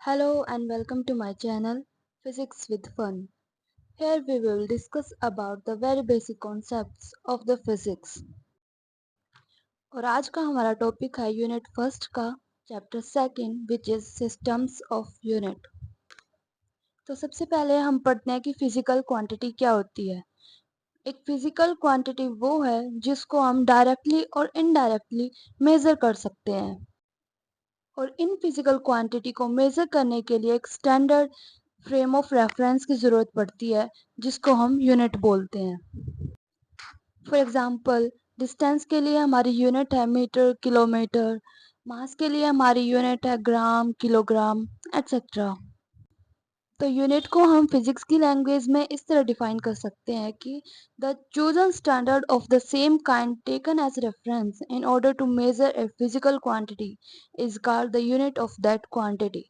Hello and welcome to my channel Physics with Fun. Here we will discuss about the very basic concepts of the physics. और आज का हमारा topic है unit first का chapter second which is systems of unit. तो सबसे पहले हम पढ़ते हैं कि फिजिकल क्वांटिटी क्या होती है। एक फिजिकल क्वांटिटी वो है जिसको हम डायरेक्टली और इनडायरेक्टली मेजर कर सकते हैं और इन फिजिकल क्वांटिटी को मेजर करने के लिए एक स्टैंडर्ड फ्रेम ऑफ रेफरेंस की ज़रूरत पड़ती है जिसको हम यूनिट बोलते हैं। फॉर एग्जांपल डिस्टेंस के लिए हमारी यूनिट है मीटर, किलोमीटर। मास के लिए हमारी यूनिट है ग्राम, किलोग्राम एटसेट्रा। तो यूनिट को हम फिजिक्स की लैंग्वेज में इस तरह डिफाइन कर सकते हैं कि the chosen standard of the same kind taken as reference in order to measure a physical quantity is called the unit of that quantity.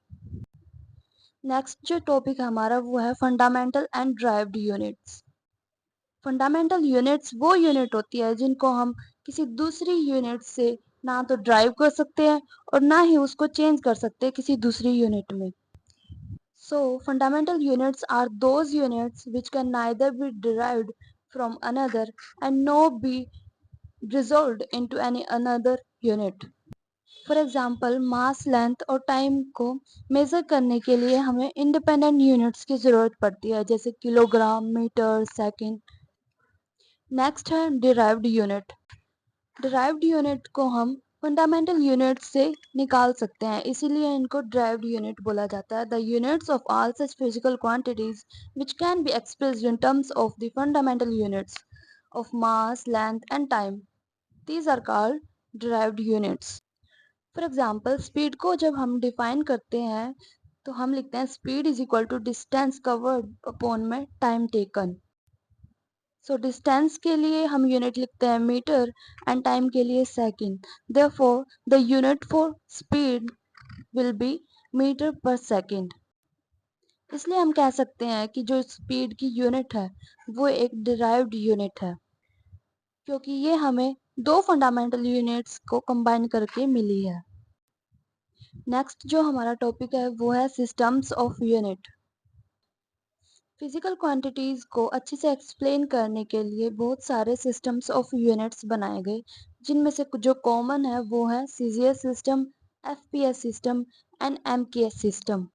Next जो टॉपिक है हमारा वो है fundamental and derived units. Fundamental units वो unit होती है जिनको हम किसी दूसरी यूनिट से ना तो ड्राइव कर सकते हैं और ना ही उसको चेंज कर सकते हैं किसी दूसरी यूनिट में। So, fundamental units are those units which can neither be derived from another and nor be resolved into any another unit. For example mass, length और टाइम को मेजर करने के लिए हमें इंडिपेंडेंट यूनिट्स की ज़रूरत पड़ती है जैसे किलोग्राम, मीटर, सेकंड। नेक्स्ट है डिराइव्ड यूनिट। डिराइव्ड यूनिट को हम फंडामेंटल यूनिट से निकाल सकते हैं, इसीलिए इनको डिराइव्ड यूनिट बोला जाता है। The units of all such physical quantities which can be expressed in terms of the fundamental units of mass, length and time, these are called derived units. For example speed को जब हम define करते हैं तो हम लिखते हैं speed is equal to distance covered upon में टाइम टेकन। सो डिस्टेंस के लिए हम यूनिट लिखते हैं मीटर एंड टाइम के लिए second. Therefore the unit for speed will be metre per second. इसलिए हम कह सकते हैं कि जो स्पीड की यूनिट है वो एक डिराइव्ड यूनिट है क्योंकि ये हमें दो फंडामेंटल यूनिट्स को कंबाइन करके मिली है। नेक्स्ट जो हमारा टॉपिक है वो है systems of unit. Physical quantities को अच्छे से एक्सप्लेन करने के लिए बहुत सारे सिस्टम्स ऑफ यूनिट्स बनाए गए जिनमें से जो कॉमन है वो है CGS system, FPS system and MKS system.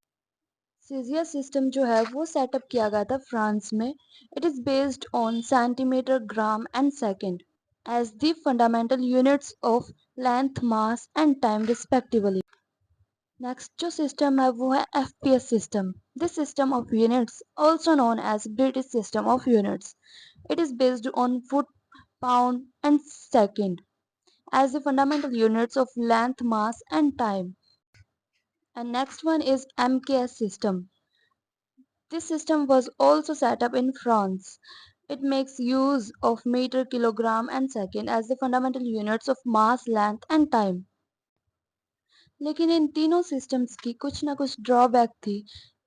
CGS system जो है वो सेटअप किया गया था फ्रांस में। It is based on centimetre, gram and second as the fundamental units of length, mass and time respectively. Next जो सिस्टम है वो है FPS system. This system of units also known as British system of units. It is based on foot, pound and second as the fundamental units of length, mass and time. And next one is MKS system. This system was also set up in France. It makes use of meter, kilogram and second as the fundamental units of mass, length and time. लेकिन इन तीनों systems की कुछ ना कुछ drawback थी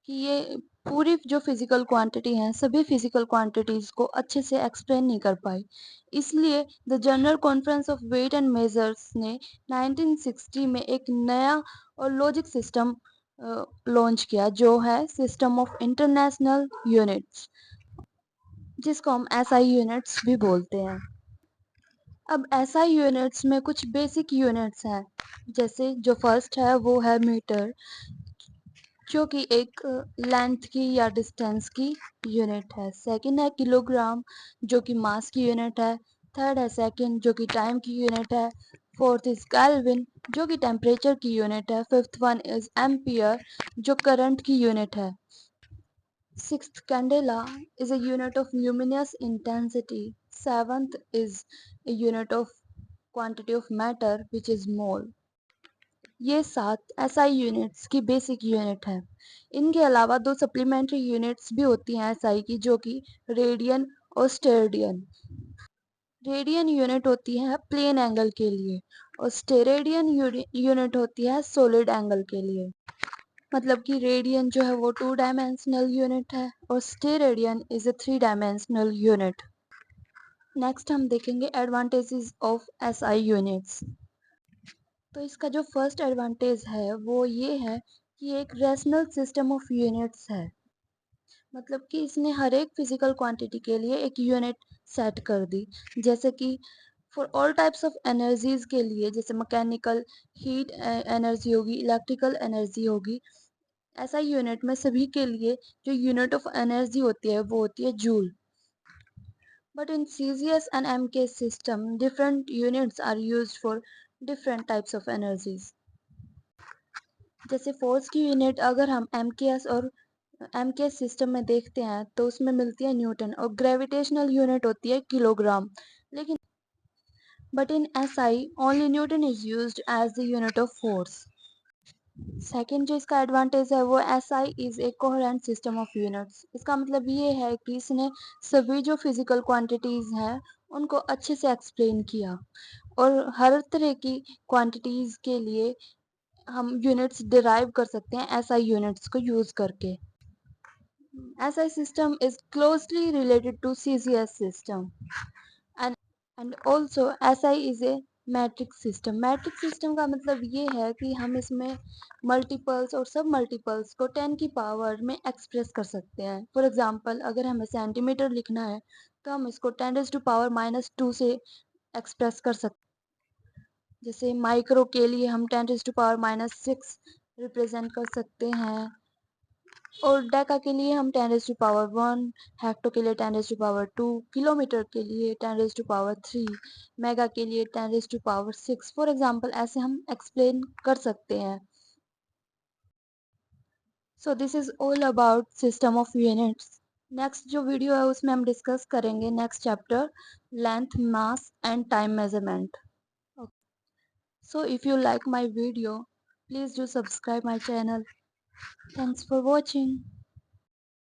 कि ये पूरी जो फिजिकल क्वांटिटी हैं सभी फिजिकल क्वांटिटीज को अच्छे से एक्सप्लेन नहीं कर पाई। इसलिए the General Conference of Weight and Measures ने 1960 में एक नया और लॉजिक सिस्टम लॉन्च किया जो है सिस्टम ऑफ इंटरनेशनल यूनिट्स, जिसको हम एसआई यूनिट्स भी बोलते हैं। अब एसआई यूनिट्स में कुछ बेसिक यूनिट्स हैं जैसे जो फर्स्ट है वो है मीटर जो कि एक लेंथ की या डिस्टेंस की यूनिट है। सेकंड है किलोग्राम जो कि मास की यूनिट है। थर्ड है सेकंड जो कि टाइम की यूनिट है। फोर्थ इज केल्विन जो कि टेम्परेचर की यूनिट है। फिफ्थ वन इज एम्पियर जो करंट की यूनिट है। Sixth candela is a unit of luminous intensity. Seventh is a unit of quantity of matter which is mole. ये 7 SI units की basic unit है। इनके अलावा दो सप्लीमेंट्री यूनिट्स भी होती हैं एसआई की जो कि रेडियन और स्टेरेडियन। रेडियन यूनिट होती है प्लेन एंगल के लिए और स्टेरेडियन यूनिट होती है सॉलिड एंगल के लिए। मतलब कि रेडियन जो है वो 2 डायमेंशनल यूनिट है और steradian is a 3 dimensional unit. Next हम देखेंगे एडवांटेजेस ऑफ एसआई यूनिट्स। तो इसका जो फर्स्ट एडवांटेज है वो ये है कि एक रैशनल सिस्टम ऑफ यूनिट्स है। मतलब कि इसने हर एक फिजिकल क्वांटिटी के लिए एक यूनिट सेट कर दी। जैसे कि for all types of energies के लिए, जैसे मैकेनिकल हीट एनर्जी होगी, इलेक्ट्रिकल एनर्जी होगी, ऐसा यूनिट में सभी के लिए जो यूनिट ऑफ एनर्जी होती है वो होती है joule. But in CGS and MK system, different units are used for different types of energies. जैसे फोर्स की यूनिट अगर हम MKS और MKS सिस्टम में देखते हैं तो उसमें मिलती है न्यूटन, और ग्रेविटेशनल यूनिट होती है किलोग्राम। लेकिन but in SI only Newton is used as the unit of force. Second जो इसका एडवांटेज है वो SI is a coherent system of units. इसका मतलब ये है कि इसने सभी जो फिजिकल क्वांटिटीज हैं उनको अच्छे से एक्सप्लेन किया, और हर तरह की क्वांटिटीज के लिए हम यूनिट्स डिराइव कर सकते हैं SI यूनिट्स को यूज करके। SI system is closely related to CCS system, and and also SI is a matrix system. Matrix system का मतलब ये है कि हम इसमें मल्टीपल्स और सब मल्टीपल्स को 10 की पावर में एक्सप्रेस कर सकते हैं। फॉर एग्जांपल अगर हमें सेंटीमीटर लिखना है तो हम इसको 10 रेज़ टू पावर -2 से एक्सप्रेस कर सकते हैं। जैसे माइक्रो के लिए हम 10 रेज़ टू पावर -6 रिप्रेजेंट कर सकते हैं, और डेका के लिए हम 10 रेज़ टू पावर 1, हेक्टो के लिए 10 रेज़ टू पावर 2, किलोमीटर के लिए 10 रेज़ टू पावर 3, मेगा के लिए 10 raise to power 6। For example ऐसे हम एक्सप्लेन कर सकते हैं। So this is all about system of units. Next जो वीडियो है उसमें हम डिस्कस करेंगे next chapter, length, mass and time measurement. So if you like my video, please do subscribe my channel. Thanks for watching.